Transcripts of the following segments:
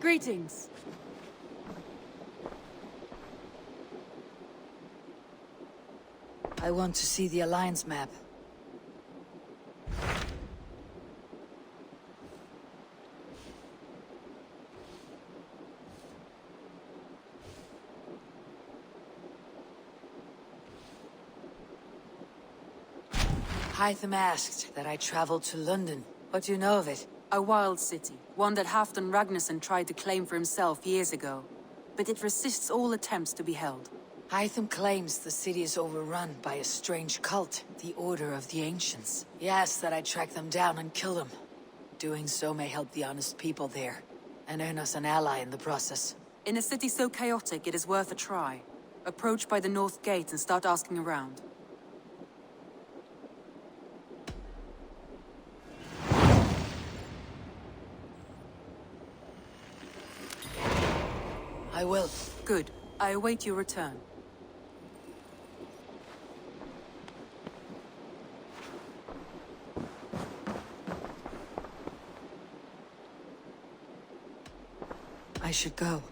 Greetings. I want to see the Alliance map. Hytham asked that I travel to London. What do you know of it? A wild city, one that Halfdan Ragnarsson tried to claim for himself years ago. But it resists all attempts to be held. Hytham claims the city is overrun by a strange cult, the Order of the Ancients. He asks that I track them down and kill them. Doing so may help the honest people there, and earn us an ally in the process. In a city so chaotic, it is worth a try. Approach by the North Gate and start asking around. I will. Good. I await your return. I should go.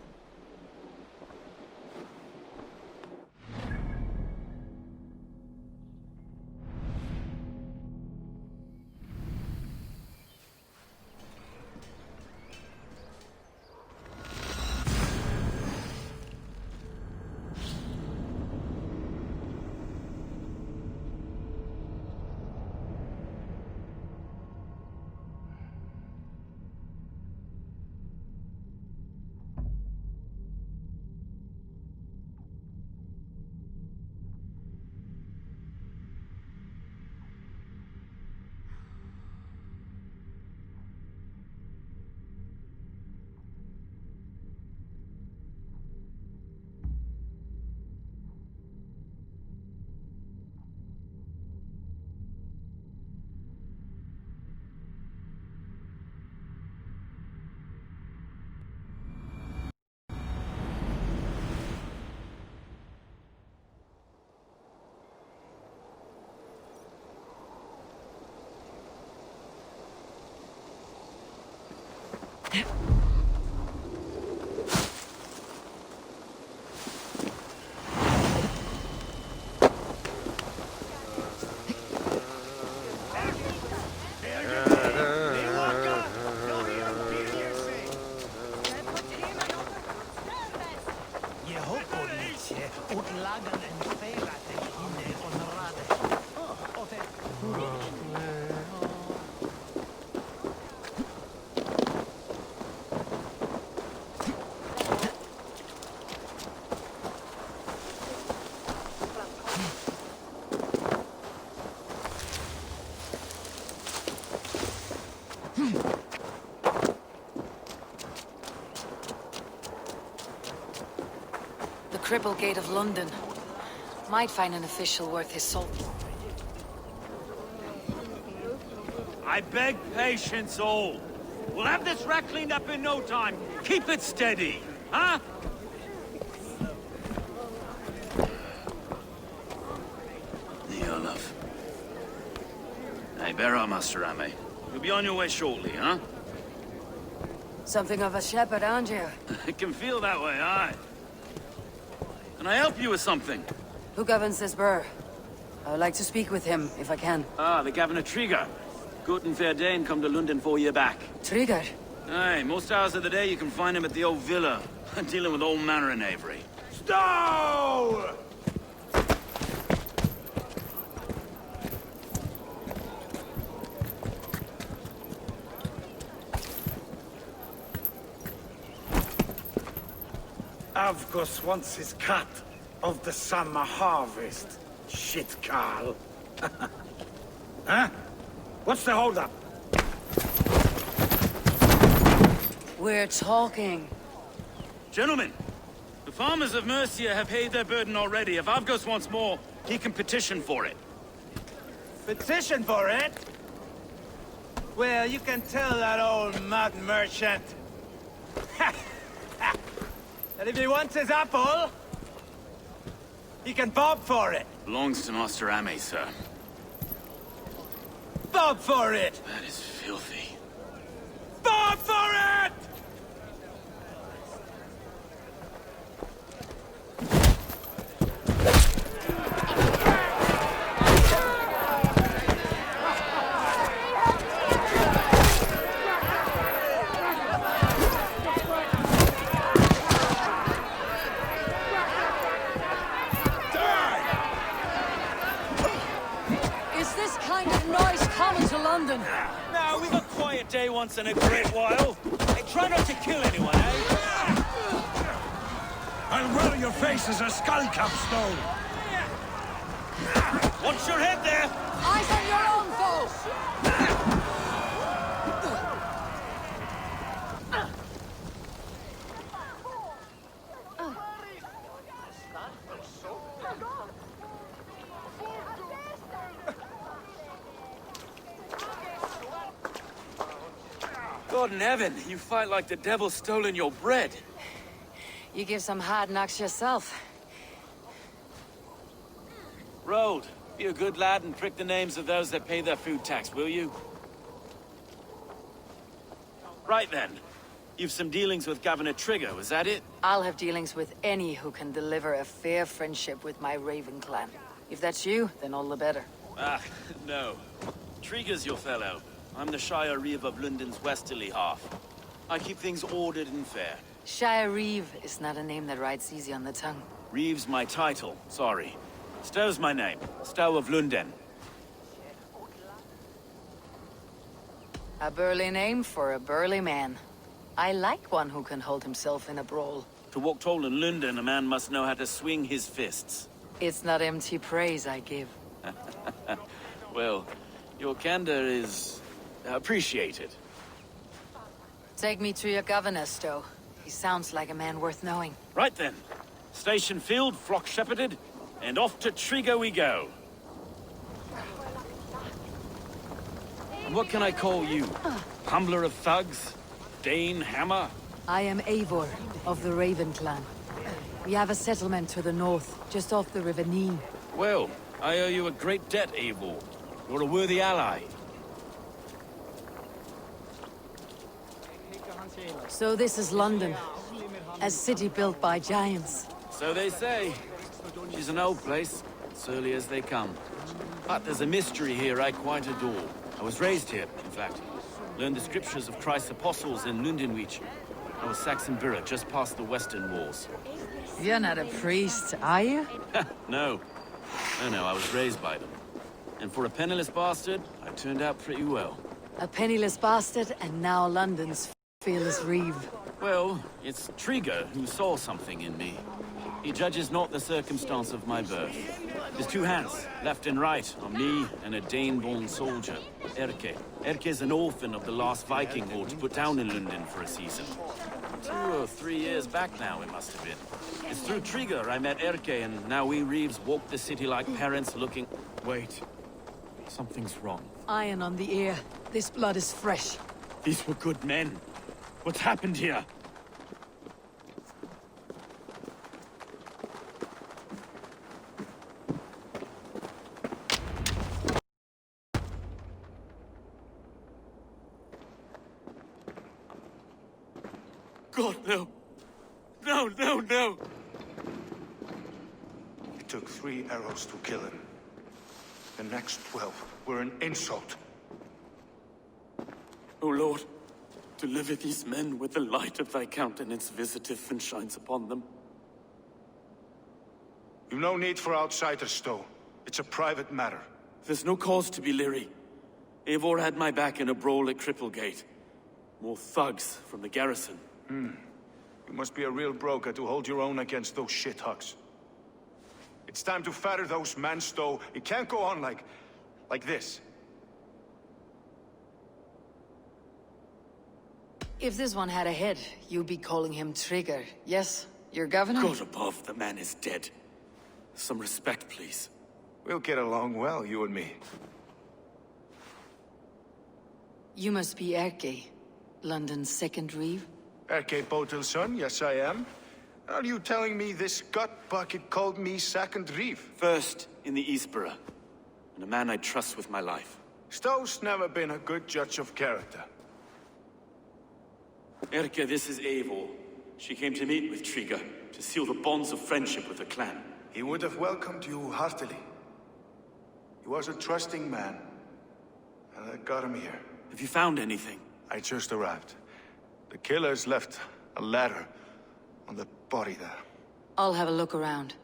The Cribble Gate of London. Might find an official worth his salt. I beg patience, all. We'll have this wreck cleaned up in no time. Keep it steady, huh? Here, love. Hey, bear up, Master Ame. You'll be on your way shortly, huh? Something of a shepherd, aren't you? It can feel that way, aye. Can I help you with something? Who governs this burr? I would like to speak with him, if I can. Ah, the Governor Trigger. Good and fair Dane come to London 4 year back. Trigger? Aye, most hours of the day you can find him at the old villa, dealing with all manner in Avery. Stow! Avgos wants his cut of the summer harvest. Shit, Carl. Huh? What's the holdup? We're talking. Gentlemen, the farmers of Mercia have paid their burden already. If Avgos wants more, he can petition for it. Petition for it? Well, you can tell that old mud merchant that if he wants his apple, he can bob for it. Belongs to Master Ame, sir. Bob for it! That is filthy. Bob for it! to London. Now, we got a quiet day once in a great while. Hey, try not to kill anyone, eh? I'll wear your face as a skull capstone! Watch your head there! Eyes on your own foes! God in heaven, you fight like the devil's stolen your bread. You give some hard knocks yourself. Road, be a good lad and prick the names of those that pay their food tax, will you? Right then. You've some dealings with Governor Trigger, was that it? I'll have dealings with any who can deliver a fair friendship with my Raven clan. If that's you, then all the better. Ah, no. Trigger's your fellow. I'm the Shire Reeve of London's westerly half. I keep things ordered and fair. Shire Reeve is not a name that rides easy on the tongue. Reeve's my title, sorry. Stow's my name. Stow of London. A burly name for a burly man. I like one who can hold himself in a brawl. To walk tall in London, a man must know how to swing his fists. It's not empty praise I give. Well, your candor is appreciated. Take me to your governor, Stow. He sounds like a man worth knowing. Right then. Station filled, flock shepherded, and off to Trigger we go. And what can I call you? Humbler of thugs? Dane Hammer? I am Eivor, of the Raven clan. We have a settlement to the north, just off the River Nene. Well, I owe you a great debt, Eivor. You're a worthy ally. So this is London. A city built by giants. So they say. She's an old place, surly as they come. But there's a mystery here I quite adore. I was raised here, in fact. Learned the scriptures of Christ's apostles in Lundenwich. I was Saxon Borough, just past the western walls. You're not a priest, are you? No. No, I was raised by them. And for a penniless bastard, I turned out pretty well. A penniless bastard, and now London's fearless reeve. Well, it's Trigger who saw something in me. He judges not the circumstance of my birth. There's two hands, left and right, on me and a Dane-born soldier, Erke. Erke's an orphan of the last Viking horde put down in London for a season. 2 or 3 years back now, it must have been. It's through Trigger I met Erke, and now we Reeves walk the city like parents looking... Wait. Something's wrong. Iron on the ear. This blood is fresh. These were good men. What's happened here? God, no. No. It took 3 arrows to kill him. The next 12 were an insult. O Lord, deliver these men with the light of thy countenance visiteth and shines upon them. You've no need for outsiders, Stow. It's a private matter. There's no cause to be leery. Eivor had my back in a brawl at Cripplegate. More thugs from the garrison. You must be a real broker to hold your own against those shithugs. It's time to fatter those men, Stow. It can't go on like this. If this one had a head, you'd be calling him Trigger. Yes, your governor? God above, the man is dead. Some respect, please. We'll get along well, you and me. You must be Erke, London's second reeve. Erke Botil's son, yes I am. Are you telling me this gut bucket called me second reeve? First in the Eastborough, and a man I trust with my life. Stow's never been a good judge of character. Erke, this is Eivor. She came to meet with Trigger, to seal the bonds of friendship with the clan. He would have welcomed you heartily. He was a trusting man, and I got him here. Have you found anything? I just arrived. The killers left a ladder on the body there. I'll have a look around.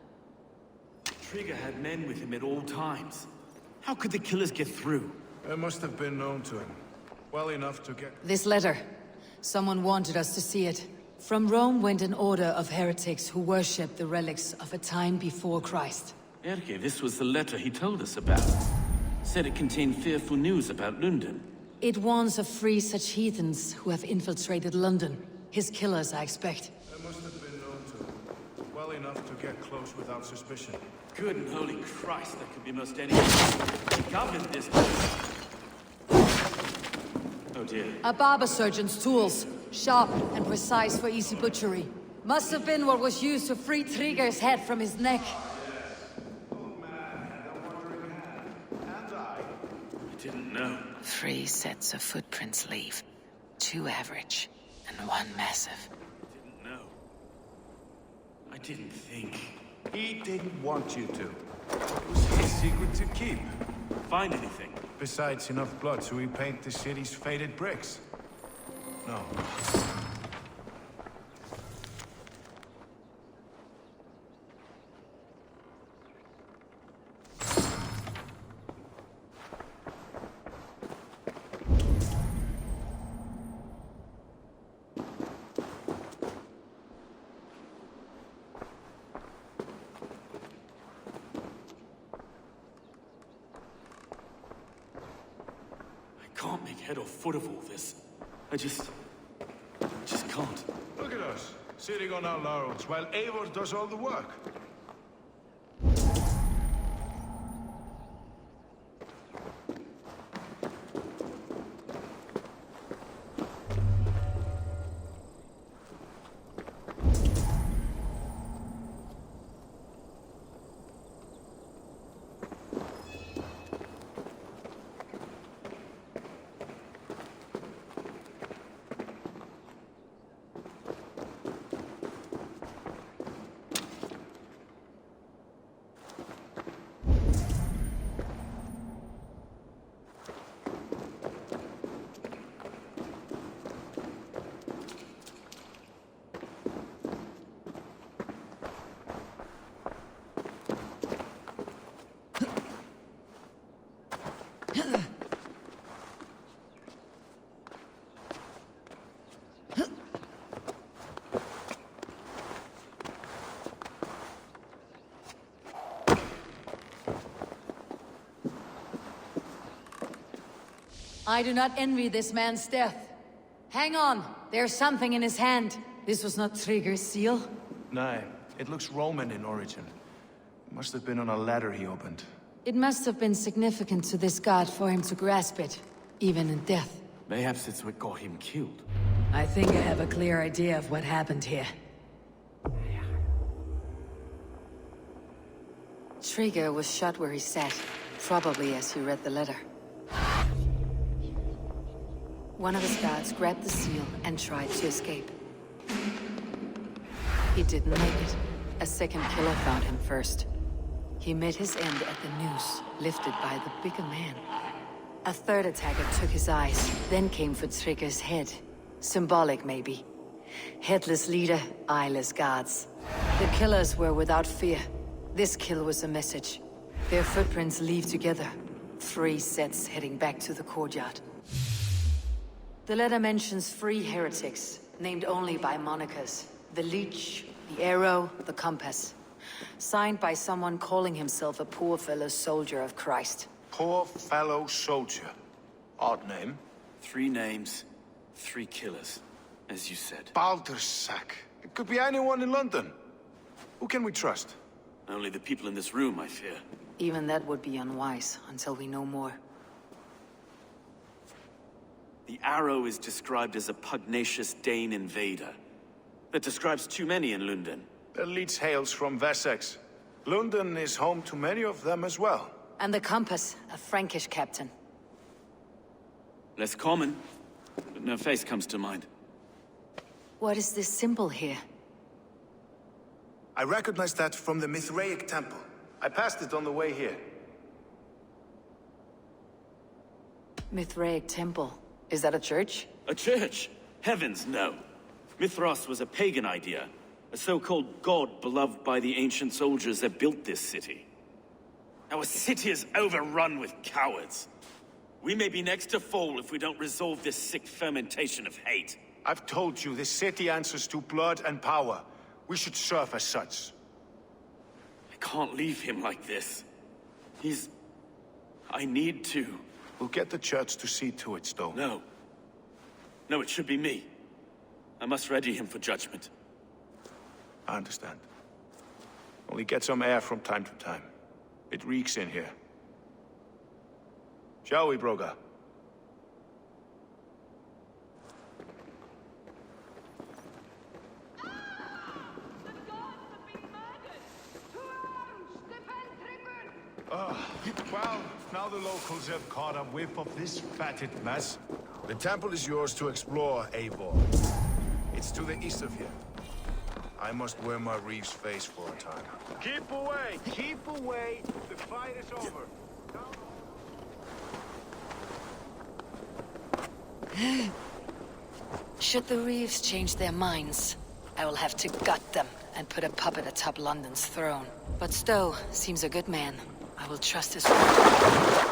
Trigger had men with him at all times. How could the killers get through? It must have been known to him. Well enough to get... This letter. Someone wanted us to see it. From Rome went an order of heretics who worshipped the relics of a time before Christ. Erke, this was the letter he told us about. Said it contained fearful news about London. It warns of free such heathens who have infiltrated London. His killers, I expect. It must have been known to him. Well enough to get close without suspicion. Good and holy Christ, that could be most anyone. He governed this place. Oh dear. A barber surgeon's tools. Sharp and precise for easy butchery. Must have been what was used to free Trigger's head from his neck. I didn't know. 3 sets of footprints leave. 2 average, and 1 massive. I didn't know. I didn't think. He didn't want you to. It was his secret to keep. Find anything? Besides enough blood so we paint the city's faded bricks. No. I can't make head or foot of all this. I just can't. Look at us, sitting on our laurels while Eivor does all the work. I do not envy this man's death. Hang on, there's something in his hand. This was not Trigger's seal. No, it looks Roman in origin. Must have been on a ladder he opened. It must have been significant to this god for him to grasp it, even in death. Perhaps it's what got him killed. I think I have a clear idea of what happened here. Trigger was shot where he sat, probably as he read the letter. One of his guards grabbed the seal and tried to escape. He didn't make it. A second killer found him first. He met his end at the noose, lifted by the bigger man. A third attacker took his eyes, then came for Trigger's head. Symbolic, maybe. Headless leader, eyeless guards. The killers were without fear. This kill was a message. Their footprints leave together. 3 sets heading back to the courtyard. The letter mentions 3 heretics, named only by monikers. The Leech, the Arrow, the Compass. Signed by someone calling himself a poor fellow soldier of Christ. Poor fellow soldier. Odd name. 3 names, 3 killers, as you said. Baldersack. It could be anyone in London. Who can we trust? Only the people in this room, I fear. Even that would be unwise, until we know more. The Arrow is described as a pugnacious Dane invader. That describes too many in London. The Leech hails from Wessex. London is home to many of them as well. And the Compass, a Frankish captain. Less common, but no face comes to mind. What is this symbol here? I recognize that from the Mithraic temple. I passed it on the way here. Mithraic temple. Is that a church? A church? Heavens, no. Mithras was a pagan idea. A so-called god beloved by the ancient soldiers that built this city. Our city is overrun with cowards. We may be next to fall if we don't resolve this sick fermentation of hate. I've told you, this city answers to blood and power. We should serve as such. I can't leave him like this. I need to. We'll get the church to see to it, Stone. No. No, it should be me. I must ready him for judgment. I understand. Only get some air from time to time. It reeks in here. Shall we, Broga? Well, now the locals have caught a whiff of this fatted mess. The temple is yours to explore, Eivor. It's to the east of here. I must wear my Reeve's face for a time. Keep away! Keep away! The fight is over. Should the Reeves change their minds, I will have to gut them and put a puppet atop London's throne. But Stowe seems a good man. I will trust his word.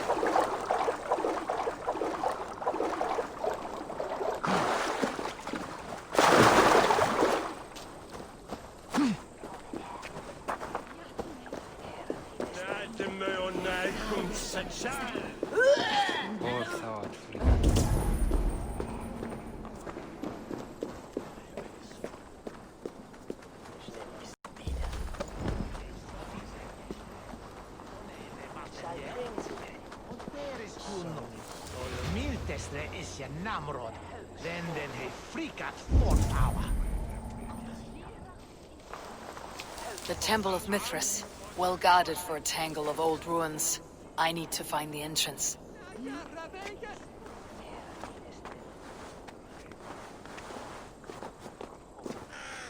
The Temple of Mithras, well guarded for a tangle of old ruins. I need to find the entrance.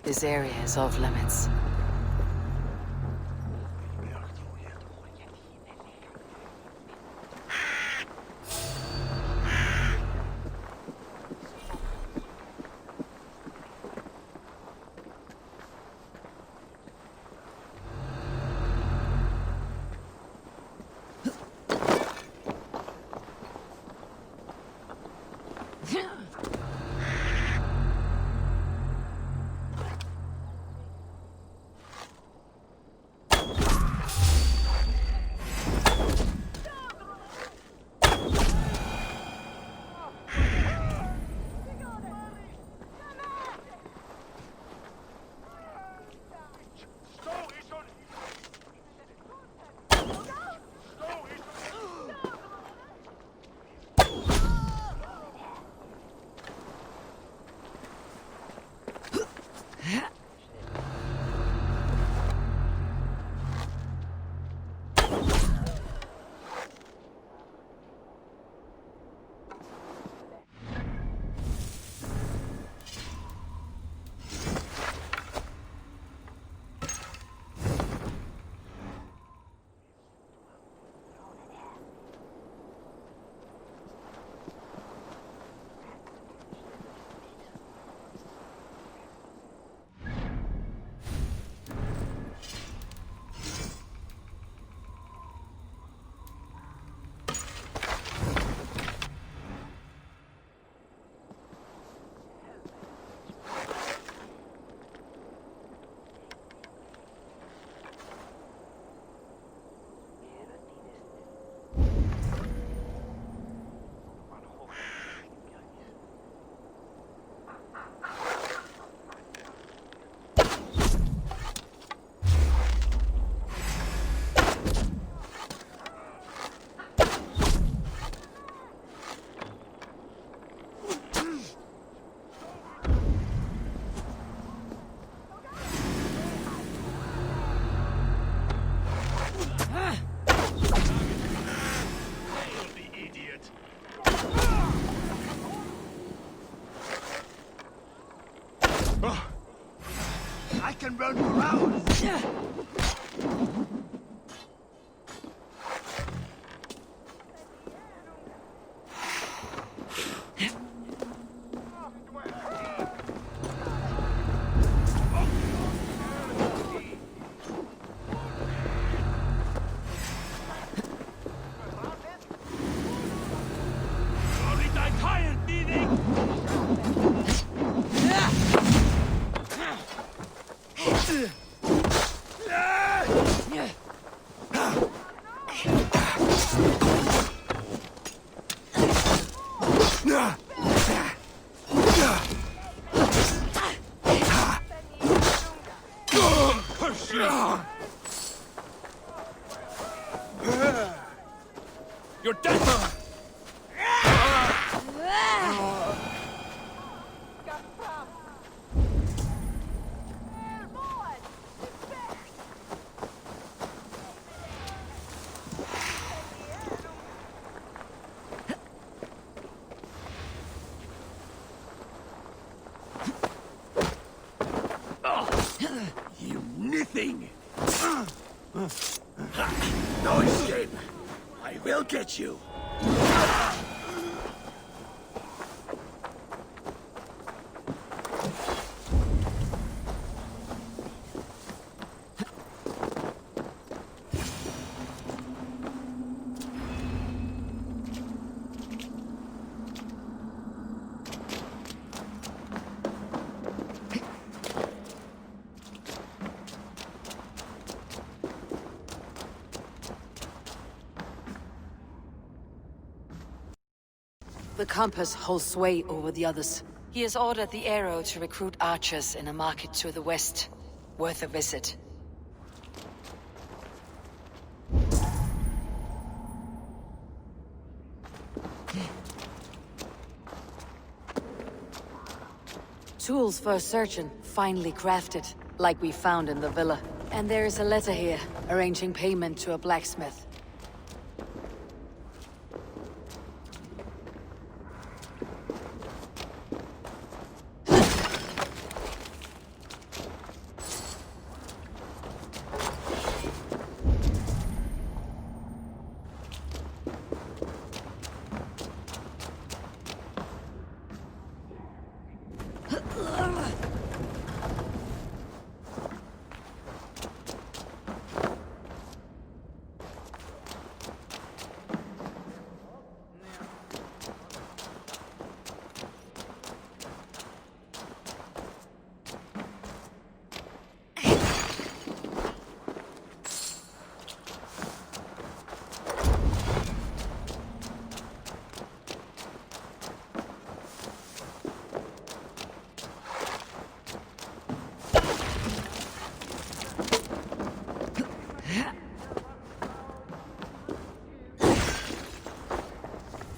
This area is off limits. Can run for hours. You're dead! You nothing! No escape! I will get you! The compass holds sway over the others. He has ordered the arrow to recruit archers in a market to the west. Worth a visit. Tools for a surgeon, finely crafted, like we found in the villa. And there is a letter here, arranging payment to a blacksmith.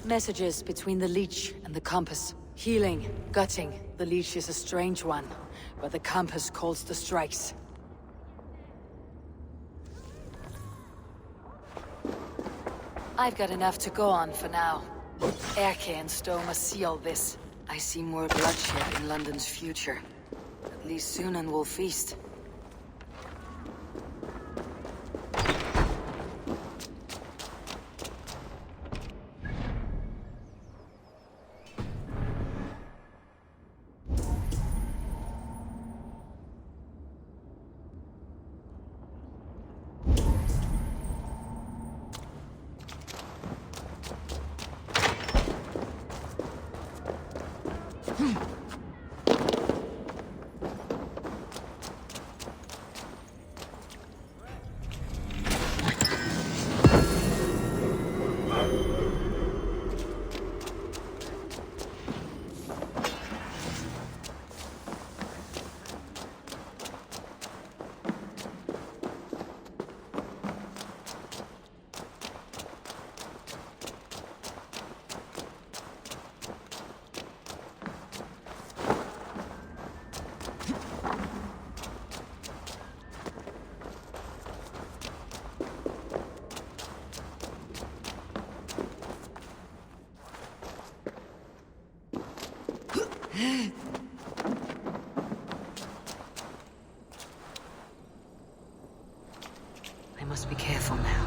Messages between the leech and the compass. Healing, gutting. The leech is a strange one, but the compass calls the strikes. I've got enough to go on for now. Erke and Stowe must see all this. I see more bloodshed in London's future. At least Sunan will feast. I must be careful now.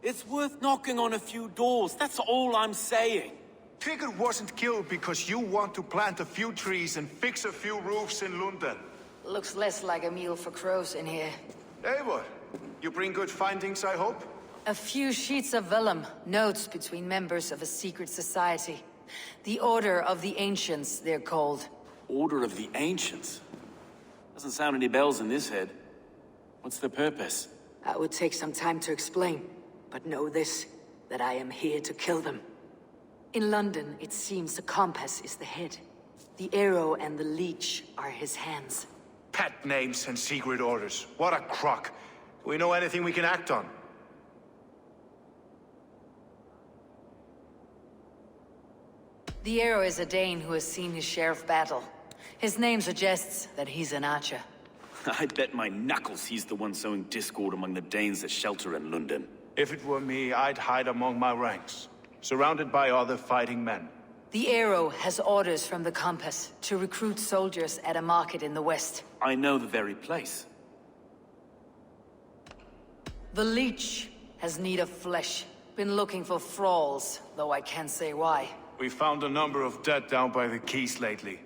It's worth knocking on a few doors, that's all I'm saying. Tigger wasn't killed because you want to plant a few trees and fix a few roofs in London. Looks less like a meal for crows in here. Eivor, you bring good findings, I hope? A few sheets of vellum, notes between members of a secret society. The Order of the Ancients, they're called. Order of the Ancients? Doesn't sound any bells in this head. What's the purpose? That would take some time to explain, but know this, that I am here to kill them. In London, it seems the compass is the head. The arrow and the leech are his hands. Pet names and secret orders. What a crock. Do we know anything we can act on? The arrow is a Dane who has seen his share of battle. His name suggests that he's an archer. I bet my knuckles he's the one sowing discord among the Danes that shelter in London. If it were me, I'd hide among my ranks, surrounded by other fighting men. The arrow has orders from the compass to recruit soldiers at a market in the west. I know the very place. The leech has need of flesh. Been looking for thralls, though I can't say why. We found a number of dead down by the quays lately,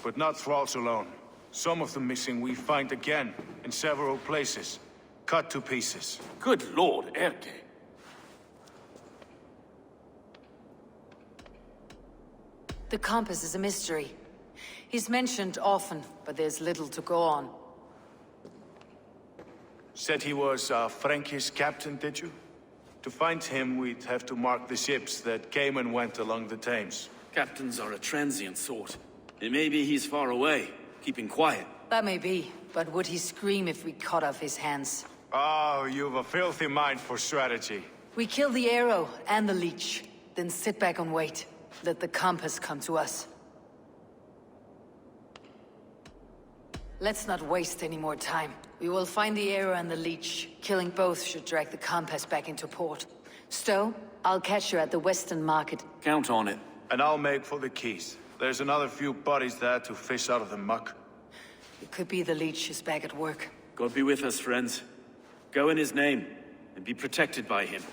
but not thralls alone. Some of the missing we find again, in several places, cut to pieces. Good lord, Erke. The compass is a mystery. He's mentioned often, but there's little to go on. Said he was a Frankish captain, did you? To find him, we'd have to mark the ships that came and went along the Thames. Captains are a transient sort. It may be he's far away, keeping quiet. That may be, but would he scream if we cut off his hands? Oh, you've a filthy mind for strategy. We kill the arrow and the leech, then sit back and wait. Let the compass come to us. Let's not waste any more time. We will find the arrow and the leech. Killing both should drag the compass back into port. Stowe, I'll catch you at the Western Market. Count on it. And I'll make for the quays. There's another few bodies there to fish out of the muck. It could be the leech is back at work. God be with us, friends. Go in his name, and be protected by him.